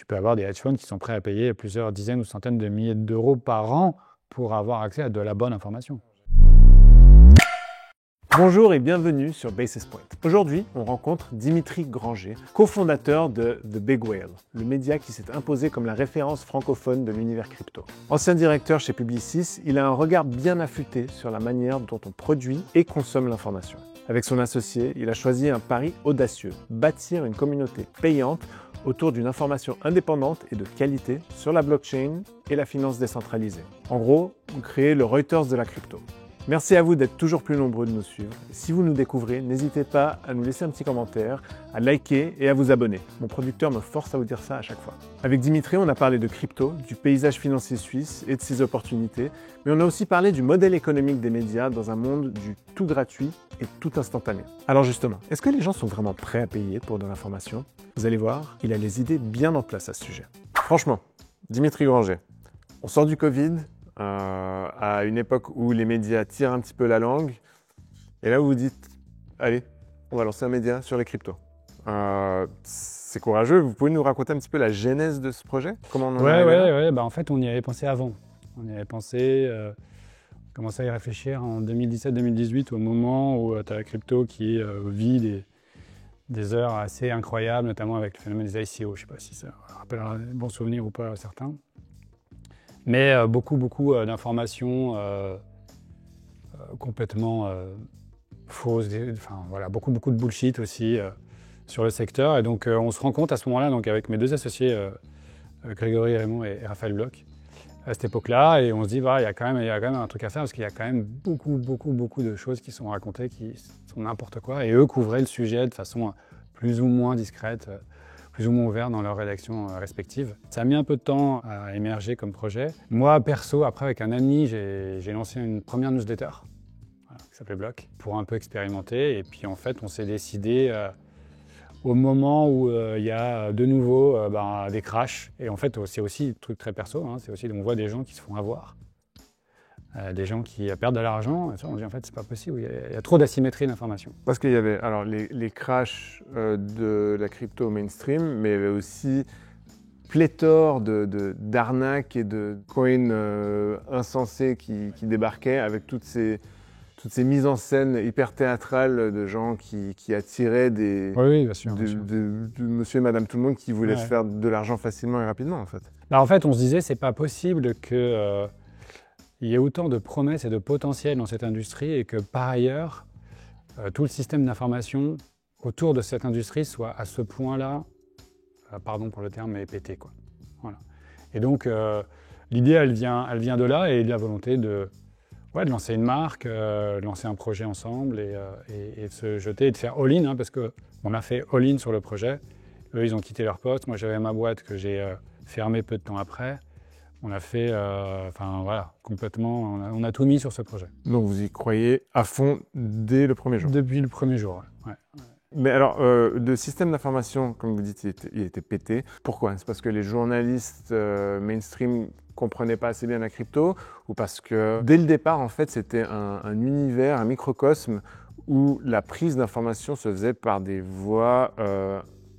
tu peux avoir des hedge funds qui sont prêts à payer plusieurs dizaines ou centaines de milliers d'euros par an pour avoir accès à de la bonne information. Bonjour et bienvenue sur Basis Point. Aujourd'hui, on rencontre Dimitri Granger, cofondateur de The Big Whale, le média qui s'est imposé comme la référence francophone de l'univers crypto. Ancien directeur chez Publicis, il a un regard bien affûté sur la manière dont on produit et consomme l'information. Avec son associé, il a choisi un pari audacieux, bâtir une communauté payante autour d'une information indépendante et de qualité sur la blockchain et la finance décentralisée. En gros, on crée le Reuters de la crypto. Merci à vous d'être toujours plus nombreux de nous suivre. Si vous nous découvrez, n'hésitez pas à nous laisser un petit commentaire, à liker et à vous abonner. Mon producteur me force à vous dire ça à chaque fois. Avec Dimitri, on a parlé de crypto, du paysage financier suisse et de ses opportunités, mais on a aussi parlé du modèle économique des médias dans un monde du tout gratuit et tout instantané. Alors justement, est-ce que les gens sont vraiment prêts à payer pour de l'information? Vous allez voir, il a les idées bien en place à ce sujet. Franchement, Dimitri Granger, on sort du Covid, à une époque où les médias tirent un petit peu la langue, et là vous vous dites, allez, on va lancer un média sur les cryptos. C'est courageux, vous pouvez nous raconter un petit peu la genèse de ce projet? Comment on en est arrivé là? Ouais. Bah, en fait, on y avait pensé avant. On y avait pensé, on commençait à y réfléchir en 2017-2018, au moment où tu as la crypto qui vit des heures assez incroyables, notamment avec le phénomène des ICO. Je ne sais pas si ça rappellera des bons souvenirs ou pas à certains. Mais beaucoup d'informations complètement fausses, beaucoup de bullshit aussi sur le secteur. Et donc on se rend compte à ce moment-là, donc avec mes deux associés, Grégory Raymond et Raphaël Bloch, à cette époque-là, et on se dit, il y a quand même un truc à faire, parce qu'il y a quand même beaucoup de choses qui sont racontées, qui sont n'importe quoi, et eux couvraient le sujet de façon plus ou moins discrète, plus ou moins ouvert dans leurs rédactions respectives. Ça a mis un peu de temps à émerger comme projet. Moi, perso, après, avec un ami, j'ai lancé une première newsletter qui s'appelait Block, pour un peu expérimenter. Et puis, en fait, on s'est décidé au moment où il y a de nouveau des crashs. Et en fait, c'est aussi un truc très perso. C'est aussi, on voit des gens qui se font avoir. Des gens qui perdent de l'argent, et ça, on dit en fait c'est pas possible, il y a trop d'asymétrie d'information. Parce qu'il y avait alors les crashs de la crypto mainstream, mais il y avait aussi pléthore d'arnaques et de coins insensés qui débarquaient avec toutes ces mises en scène hyper théâtrales de gens qui attiraient bien sûr. de monsieur et madame tout le monde qui voulaient se faire de l'argent facilement et rapidement en fait. Là, en fait, on se disait c'est pas possible que il y a autant de promesses et de potentiel dans cette industrie et que par ailleurs, tout le système d'information autour de cette industrie soit à ce point-là, pardon pour le terme, mais pété, quoi. Voilà. Et donc, l'idée, elle vient de là et de la volonté de lancer une marque, de lancer un projet ensemble et de se jeter et de faire all-in, parce qu'on a fait all-in sur le projet. Eux, ils ont quitté leur poste. Moi, j'avais ma boîte que j'ai fermée peu de temps après. On a fait, complètement, on a tout mis sur ce projet. Donc vous y croyez à fond dès le premier jour? Depuis le premier jour, ouais. Mais alors, le système d'information, comme vous dites, il était pété. Pourquoi? C'est parce que les journalistes mainstream comprenaient pas assez bien la crypto, ou parce que dès le départ, en fait, c'était un univers, un microcosme où la prise d'information se faisait par des voies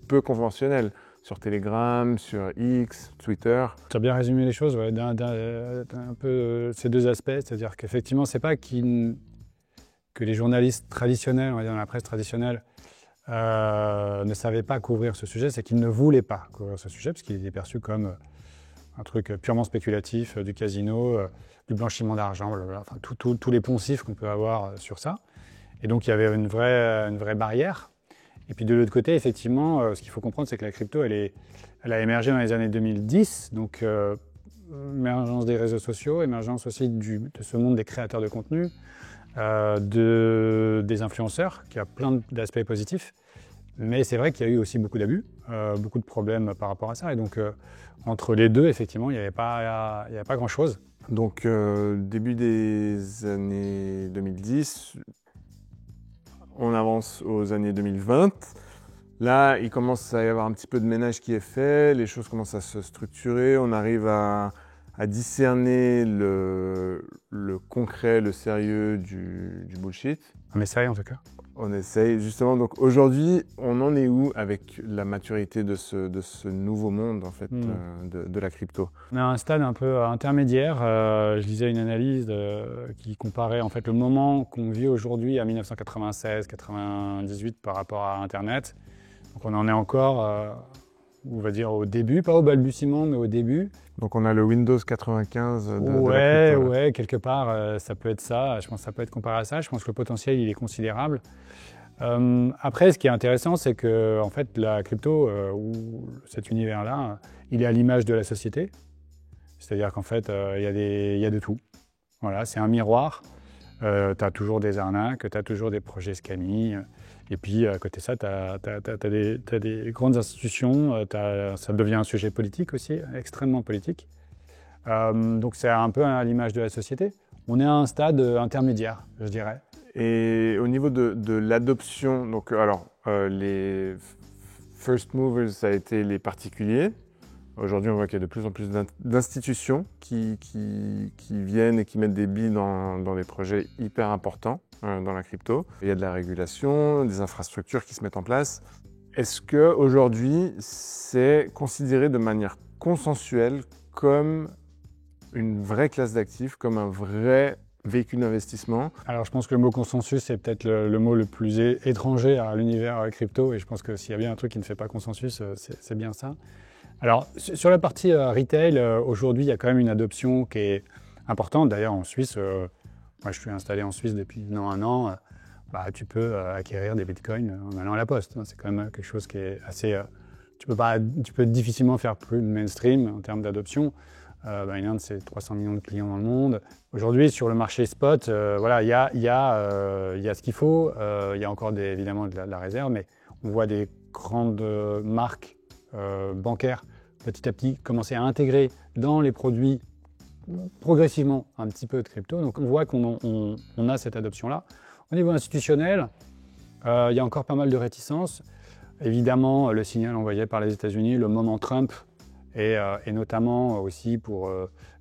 peu conventionnelles? Sur Telegram, sur X, Twitter. Tu as bien résumé les choses, ouais, un peu ces deux aspects, c'est-à-dire qu'effectivement, c'est pas que les journalistes traditionnels, on va dire dans la presse traditionnelle, ne savaient pas couvrir ce sujet, c'est qu'ils ne voulaient pas couvrir ce sujet, parce qu'il était perçu comme un truc purement spéculatif, du casino, du blanchiment d'argent, enfin, tous les poncifs qu'on peut avoir sur ça. Et donc, il y avait une vraie barrière. Et puis de l'autre côté, effectivement, ce qu'il faut comprendre, c'est que la crypto, elle a émergé dans les années 2010, donc émergence des réseaux sociaux, émergence aussi de ce monde des créateurs de contenu, des influenceurs, qui a plein d'aspects positifs. Mais c'est vrai qu'il y a eu aussi beaucoup d'abus, beaucoup de problèmes par rapport à ça. Et donc, entre les deux, effectivement, il n'y avait pas grand-chose. Donc, début des années 2010, on avance aux années 2020. Là, il commence à y avoir un petit peu de ménage qui est fait, les choses commencent à se structurer, on arrive à discerner le concret, le sérieux du bullshit. Mais sérieux en tout cas. On essaye justement. Donc aujourd'hui, on en est où avec la maturité de ce nouveau monde en fait de la crypto? On est à un stade un peu intermédiaire. Je lisais une analyse qui comparait en fait le moment qu'on vit aujourd'hui à 1996-98 par rapport à Internet. Donc on en est encore, on va dire au début, pas au balbutiement, mais au début. Donc on a le Windows 95 de la crypto. Ouais, quelque part, ça peut être ça. Je pense que ça peut être comparé à ça. Je pense que le potentiel, il est considérable. Après, ce qui est intéressant, c'est que en fait, la crypto, ou cet univers-là, il est à l'image de la société. C'est-à-dire qu'en fait, il y a de tout. Voilà, c'est un miroir. Tu as toujours des arnaques, tu as toujours des projets scammy. Et puis, à côté de ça, tu as des grandes institutions. Ça devient un sujet politique aussi, extrêmement politique. Donc, c'est un peu à l'image de la société. On est à un stade intermédiaire, je dirais. Et au niveau de l'adoption, donc les first movers, ça a été les particuliers. Aujourd'hui, on voit qu'il y a de plus en plus d'institutions qui viennent et qui mettent des billes dans des projets hyper importants dans la crypto. Il y a de la régulation, des infrastructures qui se mettent en place. Est-ce qu'aujourd'hui, c'est considéré de manière consensuelle comme une vraie classe d'actifs, comme un vrai véhicule d'investissement? Alors je pense que le mot consensus, c'est peut-être le mot le plus étranger à l'univers crypto, et je pense que s'il y a bien un truc qui ne fait pas consensus, c'est bien ça. Alors sur la partie retail, aujourd'hui il y a quand même une adoption qui est importante. D'ailleurs en Suisse, moi je suis installé en Suisse depuis maintenant un an, tu peux acquérir des bitcoins en allant à la poste. C'est quand même quelque chose qui est assez... tu peux difficilement faire plus de mainstream en termes d'adoption. Binance, c'est 300 millions de clients dans le monde. Aujourd'hui, sur le marché spot, il y a ce qu'il faut. Il y a encore évidemment de la réserve, mais on voit des grandes marques bancaires petit à petit commencer à intégrer dans les produits progressivement un petit peu de crypto. Donc on voit qu'on a cette adoption-là. Au niveau institutionnel, il y a encore pas mal de réticences. Évidemment, le signal envoyé par les États-Unis, le moment Trump, et notamment aussi pour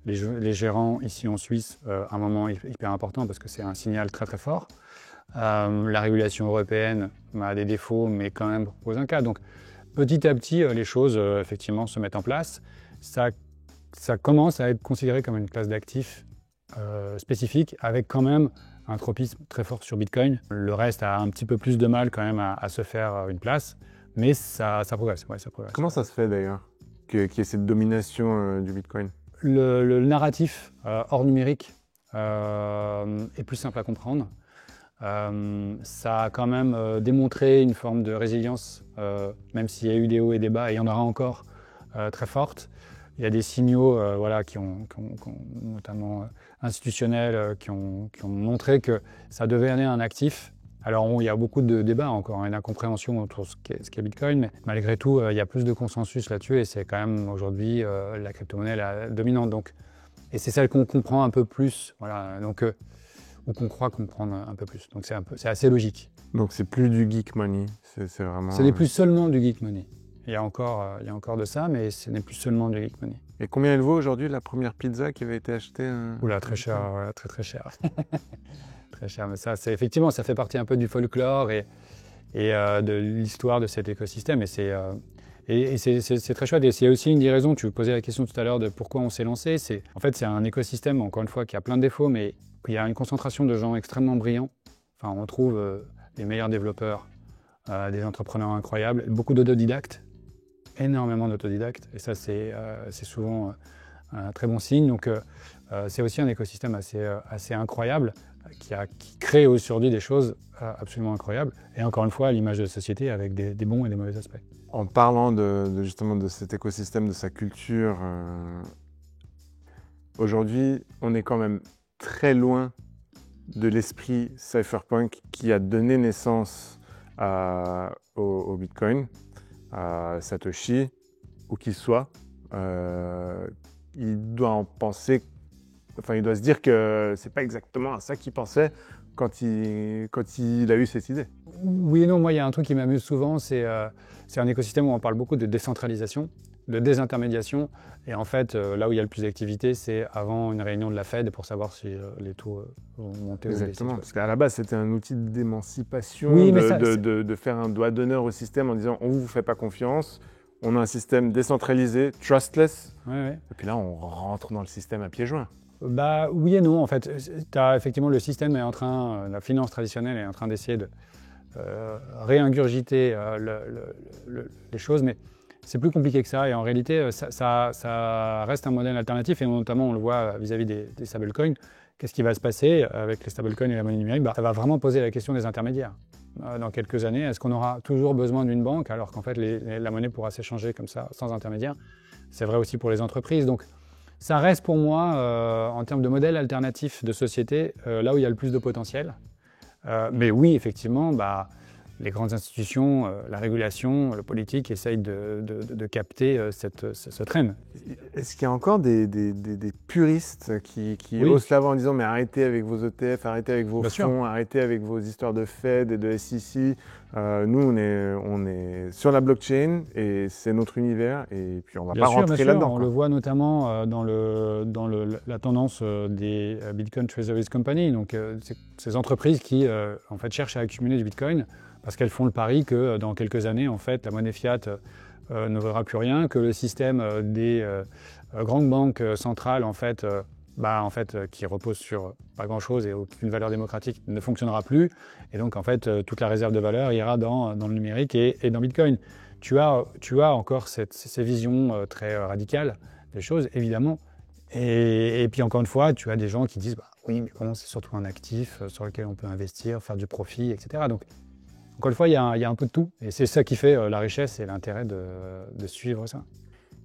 les gérants ici en Suisse, un moment hyper important parce que c'est un signal très très fort. La régulation européenne a des défauts, mais quand même pose un cas. Donc petit à petit, les choses effectivement se mettent en place. Ça commence à être considéré comme une classe d'actifs spécifique, avec quand même un tropisme très fort sur Bitcoin. Le reste a un petit peu plus de mal quand même à se faire une place, mais ça progresse. Ouais, ça progresse. Comment ça se fait d'ailleurs qu'il y ait cette domination du Bitcoin? Le narratif hors numérique est plus simple à comprendre. Ça a quand même démontré une forme de résilience, même s'il y a eu des hauts et des bas, et il y en aura encore très fortes. Il y a des signaux qui ont notamment institutionnels qui ont montré que ça devenait un actif. Alors il y a beaucoup de débats encore, et d'incompréhension autour de ce qu'est Bitcoin, mais malgré tout, il y a plus de consensus là-dessus, et c'est quand même aujourd'hui la crypto-monnaie la dominante. Donc, et c'est celle qu'on comprend un peu plus, ou qu'on croit comprendre un peu plus. Donc c'est assez logique. Donc c'est plus du geek money, c'est vraiment... Ce n'est plus seulement du geek money. Il y a encore de ça, mais ce n'est plus seulement du geek money. Et combien elle vaut aujourd'hui, la première pizza qui avait été achetée? Oula, très cher, très très cher. Très cher, mais ça, effectivement, ça fait partie un peu du folklore et de l'histoire de cet écosystème. Et c'est très chouette. Et il y a aussi une des raisons, tu me posais la question tout à l'heure de pourquoi on s'est lancé. En fait, c'est un écosystème, encore une fois, qui a plein de défauts, mais il y a une concentration de gens extrêmement brillants. Enfin, on trouve les meilleurs développeurs, des entrepreneurs incroyables, beaucoup d'autodidactes, énormément d'autodidactes. Et ça, c'est souvent un très bon signe. Donc, c'est aussi un écosystème assez incroyable qui crée aujourd'hui des choses absolument incroyables. Et encore une fois, à l'image de la société avec des bons et des mauvais aspects. En parlant justement de cet écosystème, de sa culture, aujourd'hui, on est quand même très loin de l'esprit cypherpunk qui a donné naissance au Bitcoin, à Satoshi, où qu'il soit. Il doit en penser, il doit se dire que c'est pas exactement à ça qu'il pensait quand il a eu cette idée. Oui et non, moi il y a un truc qui m'amuse souvent, c'est un écosystème où on parle beaucoup de décentralisation. de désintermédiation. Et en fait, là où il y a le plus d'activité, c'est avant une réunion de la Fed pour savoir si les taux vont monter ou baisser. Exactement, parce qu'à la base, c'était un outil d'émancipation, Oui, mais de faire un doigt d'honneur au système en disant on ne vous fait pas confiance, on a un système décentralisé, trustless, Ouais. et puis là, on rentre dans le système à pieds joints. Bah oui et non, en fait. Effectivement, le système est en train, la finance traditionnelle est en train d'essayer de réingurgiter les choses, mais c'est plus compliqué que ça. Et en réalité, ça reste un modèle alternatif, et notamment on le voit vis-à-vis des stablecoins. Qu'est-ce qui va se passer avec les stablecoins et la monnaie numérique? Ça va vraiment poser la question des intermédiaires. Dans quelques années, est-ce qu'on aura toujours besoin d'une banque alors qu'en fait la monnaie pourra s'échanger comme ça, sans intermédiaire? C'est vrai aussi pour les entreprises. Donc ça reste pour moi, en termes de modèle alternatif de société, là où il y a le plus de potentiel. Mais oui, effectivement, les grandes institutions, la régulation, le politique essayent de capter ce trend. Est-ce qu'il y a encore des puristes qui Oui. osent la voir en disant mais arrêtez avec vos ETF, arrêtez avec vos Bien sûr. fonds, arrêtez avec vos histoires de Fed et de SEC. Nous, on est sur la blockchain et c'est notre univers et puis on va pas rentrer là-dedans. On le voit notamment dans la tendance des Bitcoin Treasuries Company, donc ces entreprises qui en fait cherchent à accumuler du Bitcoin parce qu'elles font le pari que dans quelques années, en fait, la monnaie fiat ne vaudra plus rien, que le système des grandes banques centrales, en fait, qui repose sur pas grand-chose et aucune valeur démocratique, ne fonctionnera plus. Et donc, en fait, toute la réserve de valeur ira dans le numérique et dans Bitcoin. Tu as encore ces visions très radicales des choses, évidemment. Et puis, encore une fois, tu as des gens qui disent oui, mais comment c'est surtout un actif sur lequel on peut investir, faire du profit, etc. Donc, encore une fois, il y a un peu de tout. Et c'est ça qui fait la richesse et l'intérêt de suivre ça.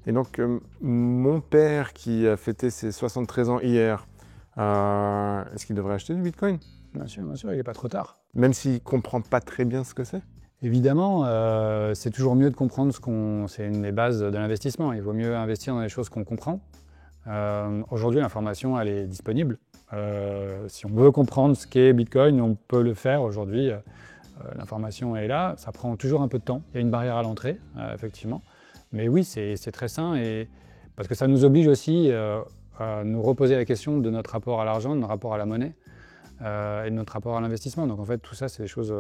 Et donc, mon père qui a fêté ses 73 ans hier, est-ce qu'il devrait acheter du Bitcoin? Bien sûr, il n'est pas trop tard. Même s'il ne comprend pas très bien ce que c'est? Évidemment, c'est toujours mieux de comprendre c'est une des bases de l'investissement. Il vaut mieux investir dans les choses qu'on comprend. Aujourd'hui, l'information, elle est disponible. Si on veut comprendre ce qu'est Bitcoin, on peut le faire aujourd'hui. L'information est là, ça prend toujours un peu de temps. Il y a une barrière à l'entrée, effectivement. Mais oui, c'est très sain, parce que ça nous oblige aussi à nous reposer la question de notre rapport à l'argent, de notre rapport à la monnaie et de notre rapport à l'investissement. Donc en fait, tout ça, c'est des choses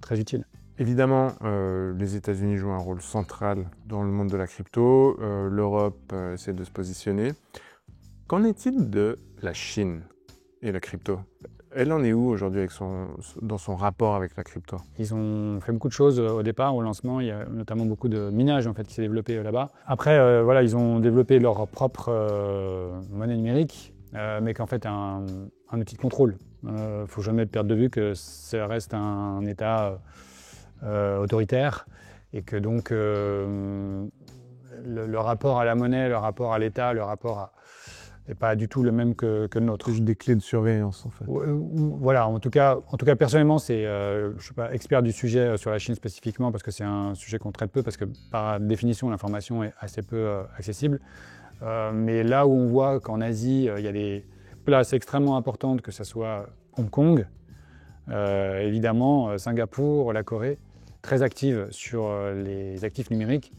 très utiles. Évidemment, les États-Unis jouent un rôle central dans le monde de la crypto. L'Europe essaie de se positionner. Qu'en est-il de la Chine et la crypto? Elle en est où aujourd'hui dans son rapport avec la crypto? Ils ont fait beaucoup de choses au départ, au lancement. Il y a notamment beaucoup de minage en fait, qui s'est développé là-bas. Après, ils ont développé leur propre monnaie numérique, mais qu'en fait un outil de contrôle. Il ne faut jamais perdre de vue que ça reste un État autoritaire et que donc le rapport à la monnaie, le rapport à l'État, le rapport n'est pas du tout le même que le nôtre. C'est juste des clés de surveillance en fait. Voilà, en tout cas personnellement, je ne suis pas expert du sujet sur la Chine spécifiquement parce que c'est un sujet qu'on traite peu parce que par définition l'information est assez peu accessible. Mais là où on voit qu'en Asie, il y a des places extrêmement importantes, que ce soit Hong Kong, évidemment Singapour, la Corée, très actives sur les actifs numériques.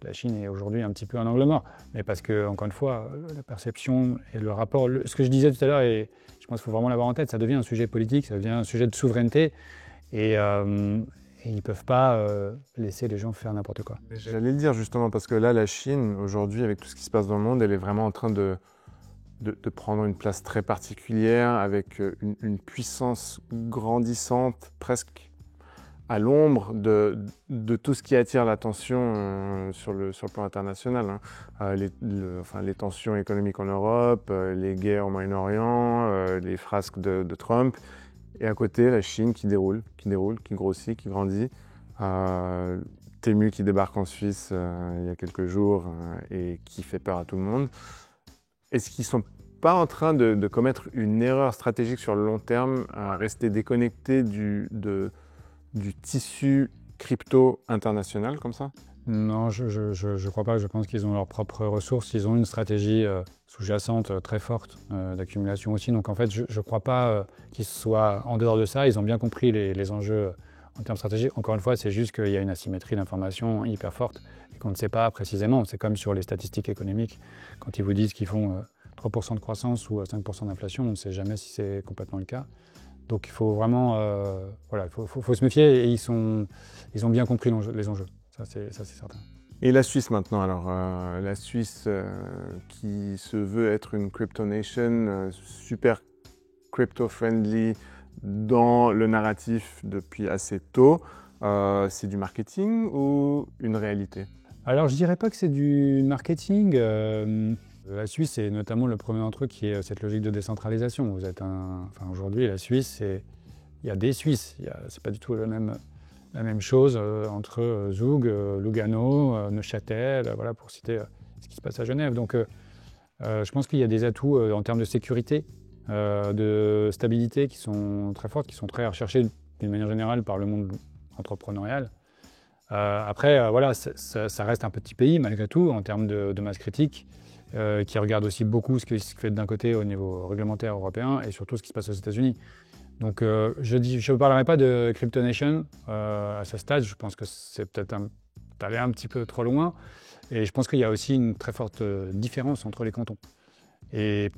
La Chine est aujourd'hui un petit peu un angle mort, mais parce que, encore une fois, la perception et le rapport, ce que je disais tout à l'heure, et je pense qu'il faut vraiment l'avoir en tête, ça devient un sujet politique, ça devient un sujet de souveraineté, et ils ne peuvent pas laisser les gens faire n'importe quoi. J'allais le dire justement, parce que là, la Chine, aujourd'hui, avec tout ce qui se passe dans le monde, elle est vraiment en train de prendre une place très particulière, avec une puissance grandissante, presque à l'ombre de tout ce qui attire l'attention sur le plan international. Les tensions économiques en Europe, les guerres au Moyen-Orient, les frasques de Trump. Et à côté, la Chine qui déroule, qui grossit, qui grandit. Temu qui débarque en Suisse il y a quelques jours et qui fait peur à tout le monde. Est-ce qu'ils ne sont pas en train de commettre une erreur stratégique sur le long terme, à rester déconnectés du tissu crypto international comme ça? Non, je crois pas. Je pense qu'ils ont leurs propres ressources. Ils ont une stratégie sous-jacente très forte d'accumulation aussi. Donc en fait, je ne crois pas qu'ils soient en dehors de ça. Ils ont bien compris les enjeux en termes stratégiques. Encore une fois, c'est juste qu'il y a une asymétrie d'information hyper forte et qu'on ne sait pas précisément. C'est comme sur les statistiques économiques, quand ils vous disent qu'ils font 3% de croissance ou 5% d'inflation, on ne sait jamais si c'est complètement le cas. Donc il faut vraiment faut se méfier, et ils ont bien compris les enjeux, ça c'est certain. Et la Suisse maintenant, alors la Suisse qui se veut être une crypto nation, super crypto-friendly dans le narratif depuis assez tôt, c'est du marketing ou une réalité? Alors je dirais pas que c'est du marketing. La Suisse est notamment le premier d'entre eux qui est cette logique de décentralisation. Aujourd'hui la Suisse, il y a des Suisses, c'est pas du tout la même chose entre Zug, Lugano, Neuchâtel, voilà, pour citer ce qui se passe à Genève. Donc je pense qu'il y a des atouts en termes de sécurité, de stabilité qui sont très fortes, qui sont très recherchées d'une manière générale par le monde entrepreneurial. Après, voilà, ça reste un petit pays malgré tout en termes de masse critique, qui regarde aussi beaucoup ce qui se fait d'un côté au niveau réglementaire européen et surtout ce qui se passe aux États-Unis. Donc je ne parlerai pas de Crypto Nation à ce stade, je pense que c'est peut-être d'aller un petit peu trop loin, et je pense qu'il y a aussi une très forte différence entre les cantons. Et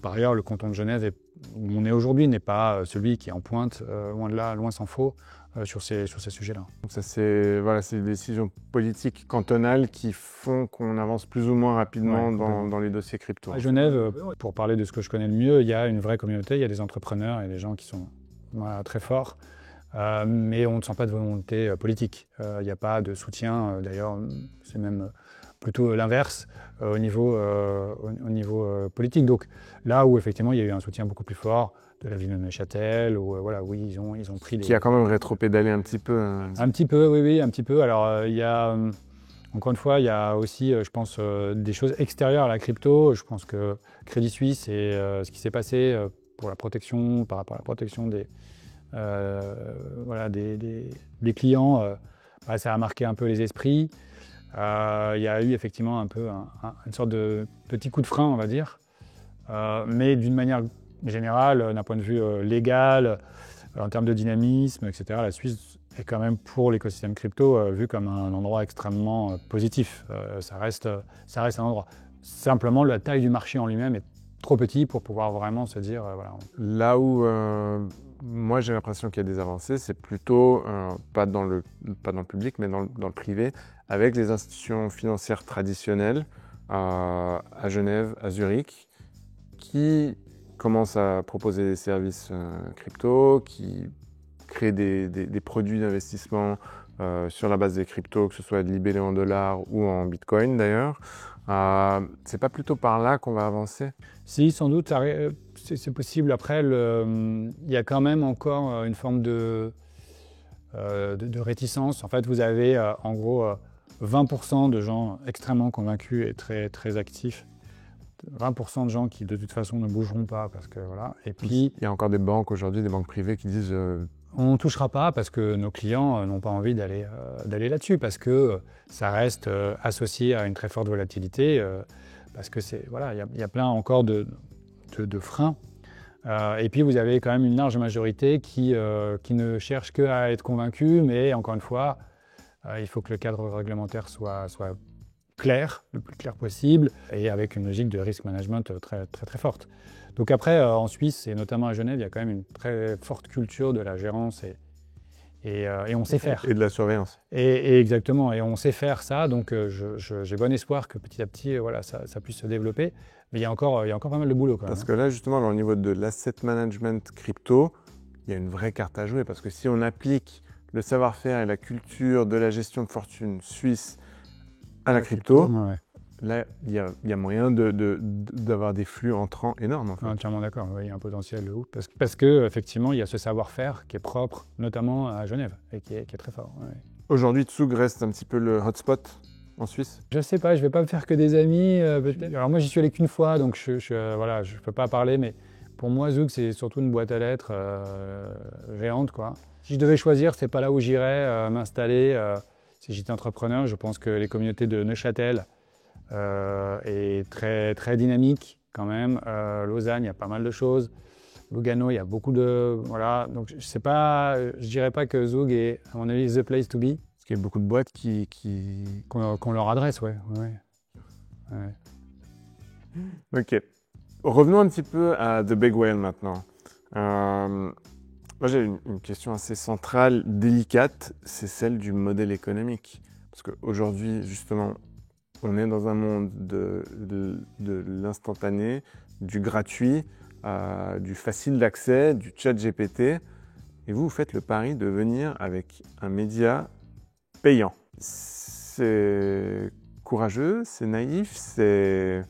par ailleurs, le canton de Genève, où on est aujourd'hui, n'est pas celui qui est en pointe, loin de là, loin s'en faut, sur ces sujets-là. Donc ça, c'est des décisions politiques cantonales qui font qu'on avance plus ou moins rapidement dans les dossiers crypto. À Genève, pour parler de ce que je connais le mieux, il y a une vraie communauté, il y a des entrepreneurs et des gens qui sont très forts, mais on ne sent pas de volonté politique. Il n'y a pas de soutien, d'ailleurs, c'est même plutôt l'inverse au niveau politique. Donc là où effectivement il y a eu un soutien beaucoup plus fort de la ville de Neuchâtel, où ils ont pris qui a quand même rétropédalé un petit peu. Un petit peu, oui, un petit peu. Alors il y a encore une fois, il y a aussi, je pense, des choses extérieures à la crypto. Je pense que Crédit Suisse et ce qui s'est passé pour la protection, par rapport à la protection des clients, ça a marqué un peu les esprits. Il y a eu effectivement un peu une sorte de petit coup de frein, on va dire, mais d'une manière générale, d'un point de vue légal, en termes de dynamisme, etc., la Suisse est quand même pour l'écosystème crypto vu comme un endroit extrêmement positif. Ça reste un endroit. Simplement, la taille du marché en lui-même est trop petit pour pouvoir vraiment se dire... Là où moi j'ai l'impression qu'il y a des avancées, c'est plutôt pas dans le public, mais dans le privé, avec les institutions financières traditionnelles à Genève, à Zurich, qui commencent à proposer des services crypto, qui créent des produits d'investissement sur la base des cryptos, que ce soit libellé en dollars ou en bitcoin d'ailleurs. C'est pas plutôt par là qu'on va avancer? Si, sans doute, c'est possible. Après, il y a quand même encore une forme de réticence. En fait, vous avez en gros 20% de gens extrêmement convaincus et très, très actifs. 20% de gens qui de toute façon ne bougeront pas parce que voilà. Et puis il y a encore des banques aujourd'hui, des banques privées qui disent on ne touchera pas parce que nos clients n'ont pas envie d'aller là-dessus, parce que ça reste associé à une très forte volatilité, parce que il y a plein encore de freins. Et puis vous avez quand même une large majorité qui ne cherche qu'à être convaincue, mais encore une fois, il faut que le cadre réglementaire soit clair, le plus clair possible, et avec une logique de risk management très, très, très forte. Donc après, en Suisse, et notamment à Genève, il y a quand même une très forte culture de la gérance et on sait faire. Et de la surveillance. Et exactement, et on sait faire ça, donc j'ai bon espoir que petit à petit, ça puisse se développer, mais il y a encore pas mal de boulot quand même. Parce que là, justement, au niveau de l'asset management crypto, il y a une vraie carte à jouer, parce que si on applique le savoir-faire et la culture de la gestion de fortune suisse à la crypto, là, il y a moyen d'avoir des flux entrants énormes. En fait. Entièrement d'accord, il y a un potentiel de ouf. Parce qu'effectivement, il y a ce savoir-faire qui est propre, notamment à Genève, et qui est très fort. Ouais. Aujourd'hui, Zug reste un petit peu le hotspot en Suisse? Je sais pas, je vais pas me faire que des amis. Alors moi, j'y suis allé qu'une fois, donc je peux pas parler, mais pour moi, Zug, c'est surtout une boîte à lettres géante, quoi. Si je devais choisir, c'est pas là où j'irais m'installer. Si j'étais entrepreneur, je pense que les communautés de Neuchâtel est très, très dynamique quand même. Lausanne, il y a pas mal de choses. Lugano, il y a beaucoup de... Voilà. Donc je dirais pas que Zug est, à mon avis, the place to be. qu'il y a beaucoup de boîtes qu'on leur adresse, ouais. Ok. Revenons un petit peu à The Big Whale maintenant. Moi, j'ai une question assez centrale, délicate, c'est celle du modèle économique. Parce qu'aujourd'hui, justement, on est dans un monde de l'instantané, du gratuit, du facile d'accès, du chat GPT. Et vous faites le pari de venir avec un média payant. C'est courageux, c'est naïf, c'est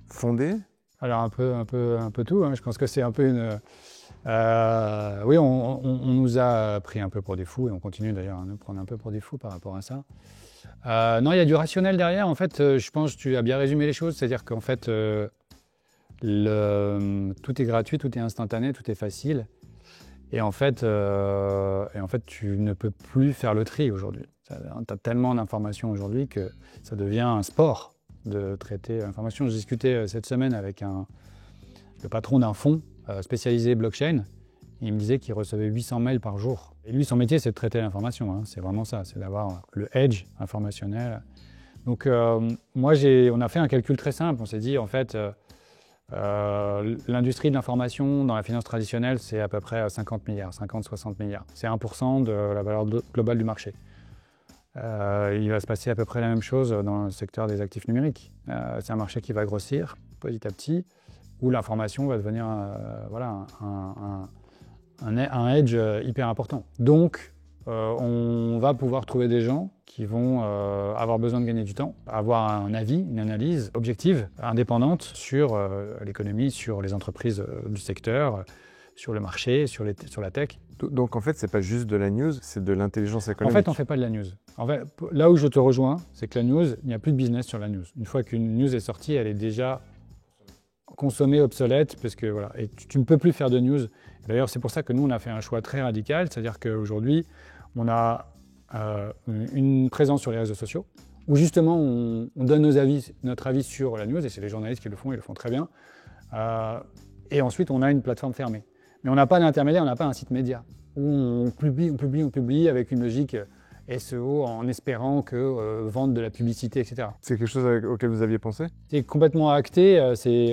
fondé? Alors un peu tout, hein. Je pense que c'est un peu une... oui, on nous a pris un peu pour des fous et on continue d'ailleurs à nous prendre un peu pour des fous par rapport à ça. Non, il y a du rationnel derrière. En fait, je pense que tu as bien résumé les choses. C'est-à-dire qu'en fait, tout est gratuit, tout est instantané, tout est facile. Et en fait, tu ne peux plus faire le tri aujourd'hui. Tu as tellement d'informations aujourd'hui que ça devient un sport de traiter l'information. Je discutais cette semaine avec le patron d'un fonds spécialisé blockchain. Il me disait qu'il recevait 800 mails par jour. Et lui, son métier, c'est de traiter l'information, hein. C'est vraiment ça, c'est d'avoir le edge informationnel. Donc, on a fait un calcul très simple. On s'est dit, en fait, l'industrie de l'information dans la finance traditionnelle, c'est à peu près 50 milliards, 50-60 milliards. C'est 1% de la valeur globale du marché. Il va se passer à peu près la même chose dans le secteur des actifs numériques. C'est un marché qui va grossir petit à petit, où l'information va devenir un edge hyper important. Donc, on va pouvoir trouver des gens qui vont avoir besoin de gagner du temps, avoir un avis, une analyse objective, indépendante sur l'économie, sur les entreprises du secteur, sur le marché, sur la tech. Donc en fait, c'est pas juste de la news, c'est de l'intelligence économique. En fait, on ne fait pas de la news. En fait, là où je te rejoins, c'est que la news, il n'y a plus de business sur la news. Une fois qu'une news est sortie, elle est déjà consommée, obsolète, parce que voilà, et tu ne peux plus faire de news. D'ailleurs, c'est pour ça que nous, on a fait un choix très radical, c'est-à-dire qu'aujourd'hui, on a une présence sur les réseaux sociaux, où justement, on donne notre avis sur la news, et c'est les journalistes qui le font, ils le font très bien. Et ensuite, on a une plateforme fermée. Mais on n'a pas d'intermédiaire, on n'a pas un site média, où on publie avec une logique SEO en espérant que vendre de la publicité, etc. C'est quelque chose auquel vous aviez pensé? C'est complètement acté,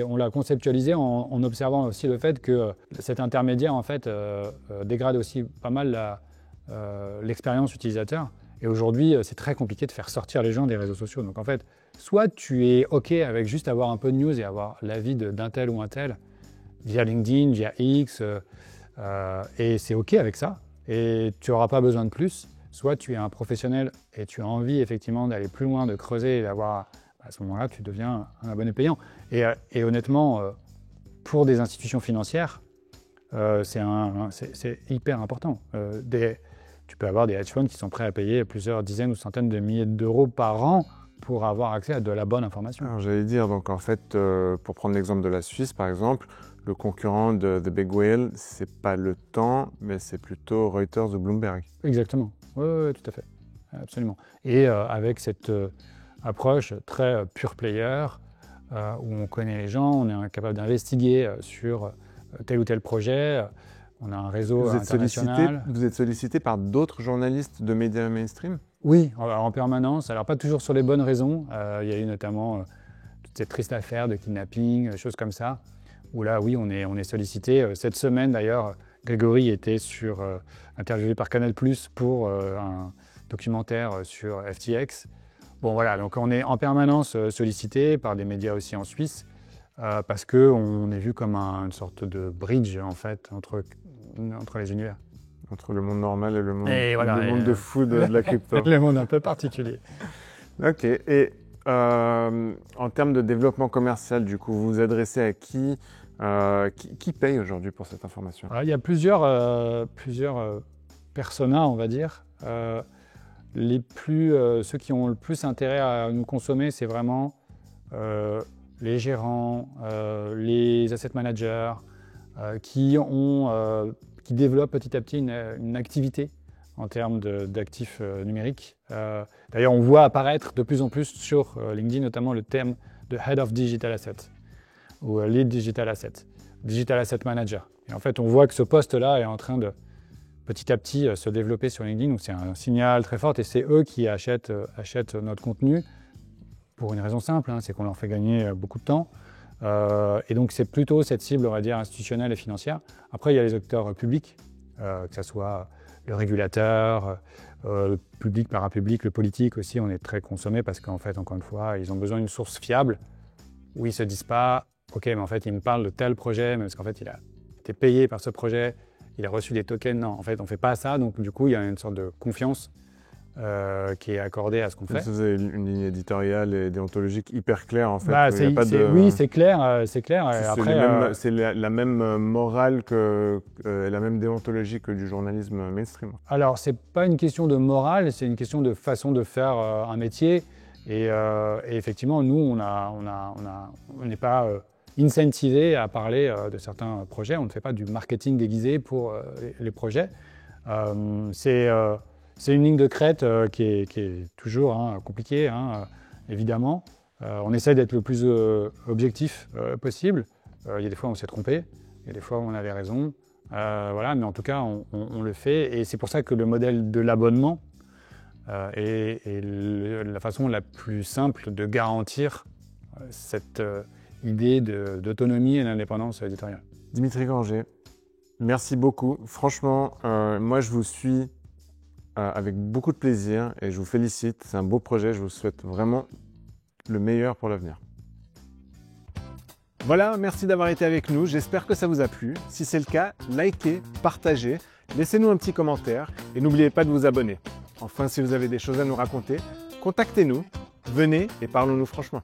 on l'a conceptualisé en observant aussi le fait que cet intermédiaire en fait, dégrade aussi pas mal l'expérience utilisateur. Et aujourd'hui, c'est très compliqué de faire sortir les gens des réseaux sociaux. Donc en fait, soit tu es OK avec juste avoir un peu de news et avoir l'avis d'un tel ou un tel via LinkedIn, via X, et c'est OK avec ça, et tu n'auras pas besoin de plus. Soit tu es un professionnel et tu as envie effectivement d'aller plus loin, de creuser et d'avoir, à ce moment-là, tu deviens un abonné payant. Et honnêtement, pour des institutions financières, c'est hyper important. Tu peux avoir des hedge funds qui sont prêts à payer plusieurs dizaines ou centaines de milliers d'euros par an pour avoir accès à de la bonne information. Alors j'allais dire, donc en fait, pour prendre l'exemple de la Suisse par exemple, le concurrent de The Big Whale, c'est pas Le Temps, mais c'est plutôt Reuters ou Bloomberg. Exactement, oui, tout à fait, absolument. Et avec cette approche très pure player, où on connaît les gens, on est capable d'investiguer sur tel ou tel projet, on a un réseau international. Vous êtes sollicité par d'autres journalistes de médias mainstream? Oui, en permanence, alors pas toujours sur les bonnes raisons. Il y a eu notamment toute cette triste affaire de kidnapping, choses comme ça, où là, oui, on est sollicité. Cette semaine, d'ailleurs, Grégory était interviewé par Canal+ pour un documentaire sur FTX. Bon, voilà, donc on est en permanence sollicité par des médias aussi en Suisse, parce qu'on est vu comme une sorte de bridge, en fait, entre les univers. Entre le monde normal et le monde, voilà, le monde de fou de la crypto. Le monde un peu particulier. Ok, et en termes de développement commercial, du coup, vous vous adressez à qui paye aujourd'hui pour cette information? Alors, il y a plusieurs personas, on va dire. Ceux qui ont le plus intérêt à nous consommer, c'est vraiment les gérants, les asset managers, qui développent petit à petit une activité en termes d'actifs numériques. D'ailleurs, on voit apparaître de plus en plus sur LinkedIn notamment le terme de Head of Digital Assets ou Lead Digital Asset, Digital Asset Manager. Et en fait, on voit que ce poste-là est en train petit à petit se développer sur LinkedIn. Donc c'est un signal très fort et c'est eux qui achètent notre contenu pour une raison simple, c'est qu'on leur fait gagner beaucoup de temps. Et donc c'est plutôt cette cible, on va dire, institutionnelle et financière. Après, il y a les acteurs publics, que ce soit le régulateur, le public, parapublic, le politique aussi, on est très consommé parce qu'en fait, encore une fois, ils ont besoin d'une source fiable où ils ne se disent pas « Ok, mais en fait, il me parle de tel projet, mais parce qu'en fait, il a été payé par ce projet, il a reçu des tokens. » Non, en fait, on ne fait pas ça. Donc, du coup, il y a une sorte de confiance qui est accordée à ce qu'on fait. Vous avez une ligne éditoriale et déontologique hyper claire, en fait. Oui, c'est clair. C'est la même morale que la même déontologie que du journalisme mainstream. Alors, c'est pas une question de morale, c'est une question de façon de faire un métier. Et effectivement, nous, on n'est pas incentivé à parler de certains projets. On ne fait pas du marketing déguisé pour les projets. C'est une ligne de crête qui est toujours compliquée, évidemment. On essaie d'être le plus objectif possible. Il y a des fois où on s'est trompé, il y a des fois où on avait raison. Voilà, mais en tout cas, on le fait. Et c'est pour ça que le modèle de l'abonnement est la façon la plus simple de garantir cette idée d'autonomie et d'indépendance éditoriale. Dimitri Granger, merci beaucoup. Franchement, moi je vous suis avec beaucoup de plaisir et je vous félicite. C'est un beau projet, je vous souhaite vraiment le meilleur pour l'avenir. Voilà, merci d'avoir été avec nous. J'espère que ça vous a plu. Si c'est le cas, likez, partagez, laissez-nous un petit commentaire et n'oubliez pas de vous abonner. Enfin, si vous avez des choses à nous raconter, contactez-nous, venez et parlons-nous franchement.